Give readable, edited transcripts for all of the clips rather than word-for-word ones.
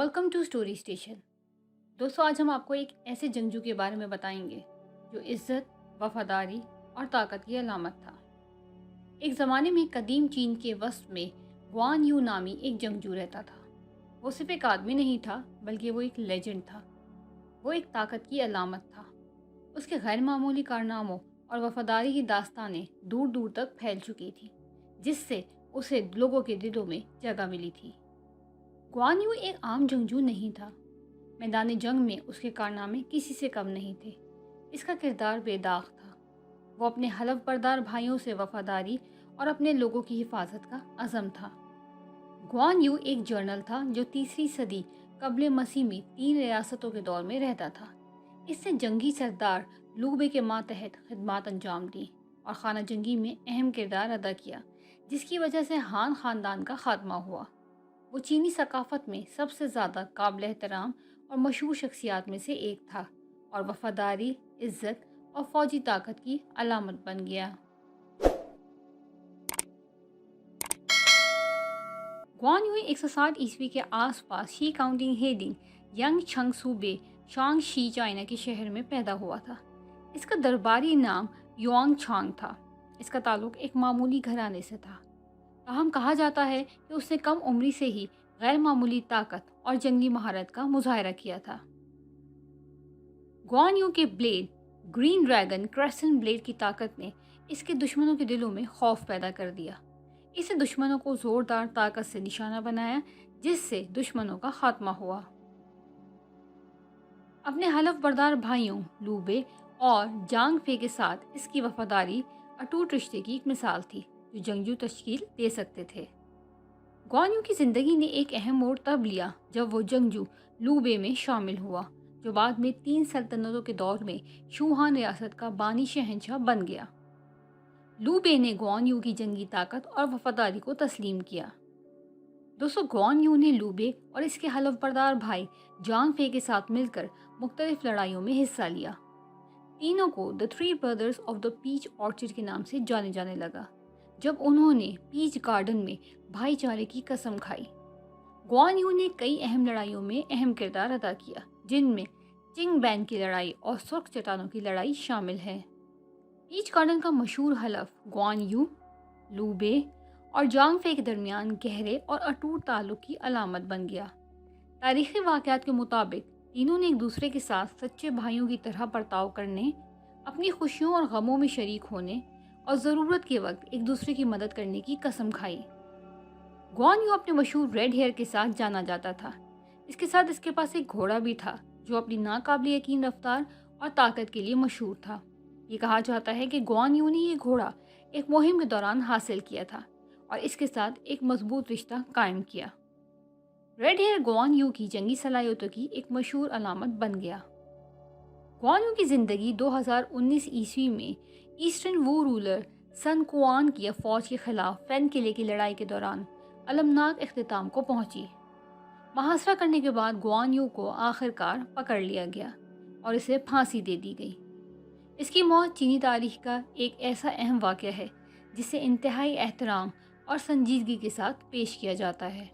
Welcome to story station. दोस्तों, आज हम आपको एक ऐसे जंगजू के बारे में बताएंगे जो इज्जत, वफादारी और ताकत की अलामत था। एक ज़माने में कदीम चीन के वस्त में गुआन यू नामी एक जंगजू रहता था। वो सिर्फ एक आदमी नहीं था, बल्कि वो एक लेजेंड था। वो एक ताकत की अलामत था। उसके गैर मामूली कारनामों और वफादारी की दास्तानें दूर दूर तक फैल चुकी थी, जिससे उसे लोगों के दिलों में जगह मिली थी। गुआन यू एक आम जंगजू नहीं था। मैदान जंग में उसके कारनामे किसी से कम नहीं थे। इसका किरदार बेदाग था। वो अपने हलफ बरदार भाइयों से वफादारी और अपने लोगों की हिफाजत का अज़म था। गुआन यू एक जर्नल था जो तीसरी सदी कबल मसीह में 3 रियासतों के दौर में रहता था। इसने जंगी सरदार लूबे के मातहत खिदमत अंजाम दी और खाना जंगी में अहम किरदार अदा किया, जिसकी वजह से हान ख़ानदान का खात्मा हुआ। वो चीनी सकाफत में सबसे ज़्यादा काबिल एहतराम और मशहूर शख्सियात में से एक था और वफादारी, इज़्ज़त और फ़ौजी ताकत की अलामत बन गया। गुआन यूई 160 ईस्वी के आसपास शी काउंटिंग हेडिंग यंग छंग सूबे शांग शी चाइना के शहर में पैदा हुआ था। इसका दरबारी नाम युआंग छांग था। इसका ताल्लुक एक मामूली घराने से था। ताहम कहा जाता है कि उसने कम उम्री से ही गैर मामूली ताकत और जंगी महारत का मुजाहरा किया था। गुआन यू के blade green dragon crescent blade की ताकत ने इसके दुश्मनों के दिलों में खौफ पैदा कर दिया। इससे दुश्मनों को जोरदार ताकत से निशाना बनाया, जिससे दुश्मनों का खात्मा हुआ। अपने हलफ बरदार भाइयों लूबे और जांग फे के साथ इसकी वफादारी अटूट रिश्ते की एक मिसाल थी जो जंगजू तश्कील दे सकते थे। गुआन यू की ज़िंदगी ने एक अहम मोड़ तब लिया जब वो जंगजू लूबे में शामिल हुआ, जो बाद में 3 सल्तनतों के दौर में शूहान रियासत का बानी शहंशाह बन गया। लूबे ने गुआन यू की जंगी ताकत और वफादारी को तस्लीम किया। दोस्तों, गुआन यू ने लूबे और इसके हलफ बरदार भाई जांग फे के साथ मिलकर मुख्तलिफ लड़ाइयों में हिस्सा लिया। तीनों को the 3 brothers of the peach orchard के नाम से जाने लगा, जब उन्होंने पीच गार्डन में भाईचारे की कसम खाई। गुआन यू ने कई अहम लड़ाइयों में अहम किरदार अदा किया, जिनमें चिंग बैन की लड़ाई और सुर्ख चट्टानों की लड़ाई शामिल है। पीच गार्डन का मशहूर हलफ गुआन यू, लूबे और जांग फे के दरमियान गहरे और अटूट ताल्लुक की अलामत बन गया। तारीखी वाक़यात के मुताबिक तीनों ने एक दूसरे के साथ सच्चे भाइयों की तरह बर्ताव करने, अपनी खुशियों और गमों में शरीक होने और ज़रूरत के वक्त एक दूसरे की मदद करने की कसम खाई। गुआन यू अपने मशहूर रेड हेयर के साथ जाना जाता था। इसके साथ इसके पास एक घोड़ा भी था जो अपनी नाकाबिल यकीन रफ्तार और ताकत के लिए मशहूर था। ये कहा जाता है कि गुआन यू ने ये घोड़ा एक मुहिम के दौरान हासिल किया था और इसके साथ एक मजबूत रिश्ता कायम किया। रेड हेयर गुआन यू की जंगी सलाहियतों की एक मशहूर अलामत बन गया। गुआन यू की ज़िंदगी 2019 ईस्वी में ईस्टर्न वू रूलर सन कुआन की फ़ौज के खिलाफ फैन किले की लड़ाई के दौरान अलमनाक इख्तिताम को पहुंची। मुहासरा करने के बाद गुआन यू को आखिरकार पकड़ लिया गया और इसे फांसी दे दी गई। इसकी मौत चीनी तारीख का एक ऐसा अहम वाक़या है जिसे इंतहाई एहतराम और संजीदगी के साथ पेश किया जाता है।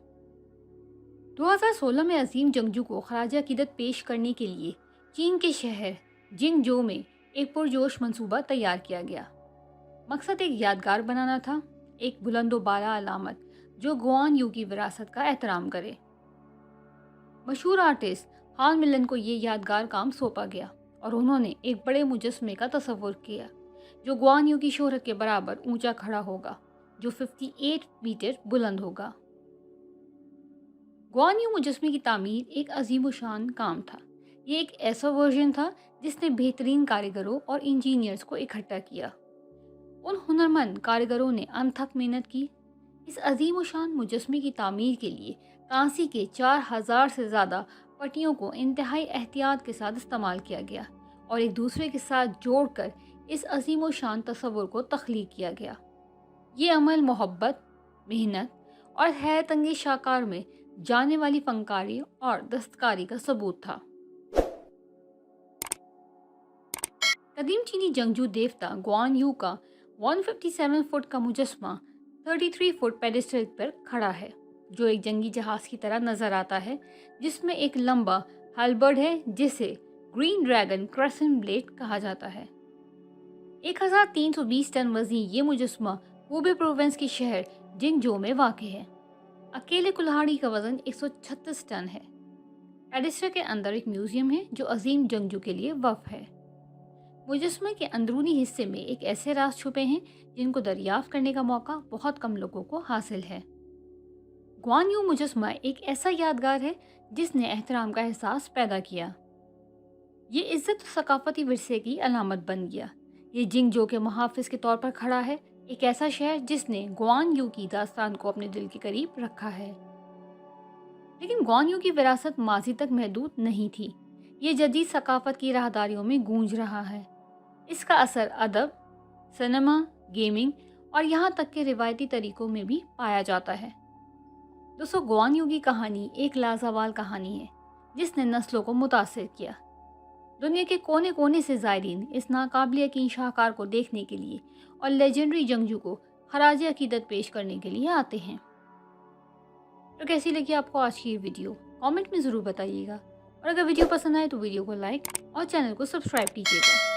2016 में अजीम जंगजू को खराज अकीदत पेश करने के लिए चीन के शहर जिंगजो में एक पुरजोश मंसूबा तैयार किया गया। मकसद एक यादगार बनाना था, एक बुलंदोबाला अलामत जो गुआन यू की विरासत का एहतराम करे। मशहूर आर्टिस्ट हान मिलन को ये यादगार काम सौंपा गया और उन्होंने एक बड़े मुजस्मे का तस्वुर किया जो गुआन यू की शोहरत के बराबर ऊंचा खड़ा होगा, जो 58 मीटर बुलंद होगा। गुआन यू मुजस्मे की तामीर एक अजीम शान काम था। ये एक ऐसा वर्जन था जिसने बेहतरीन कारीगरों और इंजीनियर्स को इकट्ठा किया। उन हुनरमंद कारीगरों ने अनथक मेहनत की। इस अजीम शान मुजस्मे की तामीर के लिए कांसी के 4000 से ज़्यादा पट्टियों को इंतहाई एहतियात के साथ इस्तेमाल किया गया और एक दूसरे के साथ जोड़कर इस अजीम शान तस्वुर को तख्लीक किया गया। ये अमल मोहब्बत, मेहनत और हैरत अंगेज शाकार में जाने वाली फनकारी और दस्तकारी का सबूत था। कदीम चीनी जंगजू देवता गुआन यू का 157 फुट का मुजस्मा 33 फुट पेडेस्टल पर खड़ा है, जो एक जंगी जहाज़ की तरह नज़र आता है, जिसमें एक लंबा हालबर्ड है जिसे ग्रीन ड्रैगन क्रेसेंट ब्लेड कहा जाता है। 1320 टन वज़नी ये मुजस्मा हूबे प्रोविंस के शहर जिंगजो में वाक़ है। अकेले कुल्हाड़ी का वज़न 136 टन है। एडिस्टर के अंदर एक म्यूज़ियम है जो अजीम जंगजू के लिए वक्फ है। मुजस्मे के अंदरूनी हिस्से में एक ऐसे राज छुपे हैं जिनको दरियाफ्त करने का मौका बहुत कम लोगों को हासिल है। ग्वान यू मुजस्मा एक ऐसा यादगार है जिसने एहतराम का एहसास पैदा किया। ये इज्जत और सकाफती विरसे की अलामत बन गया। ये जिंगजो के मुहाफिज के तौर पर खड़ा है, एक ऐसा शहर जिसने ग्वान यू की दास्तान को अपने दिल के करीब रखा है। लेकिन ग्वान यू की विरासत माजी तक महदूद नहीं थी। ये जदीद सकाफत की राहदारियों में गूंज रहा है। इसका असर अदब, सिनेमा, गेमिंग और यहाँ तक के रिवायती तरीकों में भी पाया जाता है। दोस्तों, ग्वान यू की कहानी एक लाजवाल कहानी है जिसने नस्लों को मुतासिर किया। दुनिया के कोने कोने से ज़ायरीन इस नाकाबिल यकीन शाहकार को देखने के लिए और लेजेंडरी जंगजू को खराज अकीदत पेश करने के लिए आते हैं। तो कैसी लगी आपको आज की ये वीडियो? कमेंट में ज़रूर बताइएगा, और अगर वीडियो पसंद आए तो वीडियो को लाइक और चैनल को सब्सक्राइब कीजिएगा।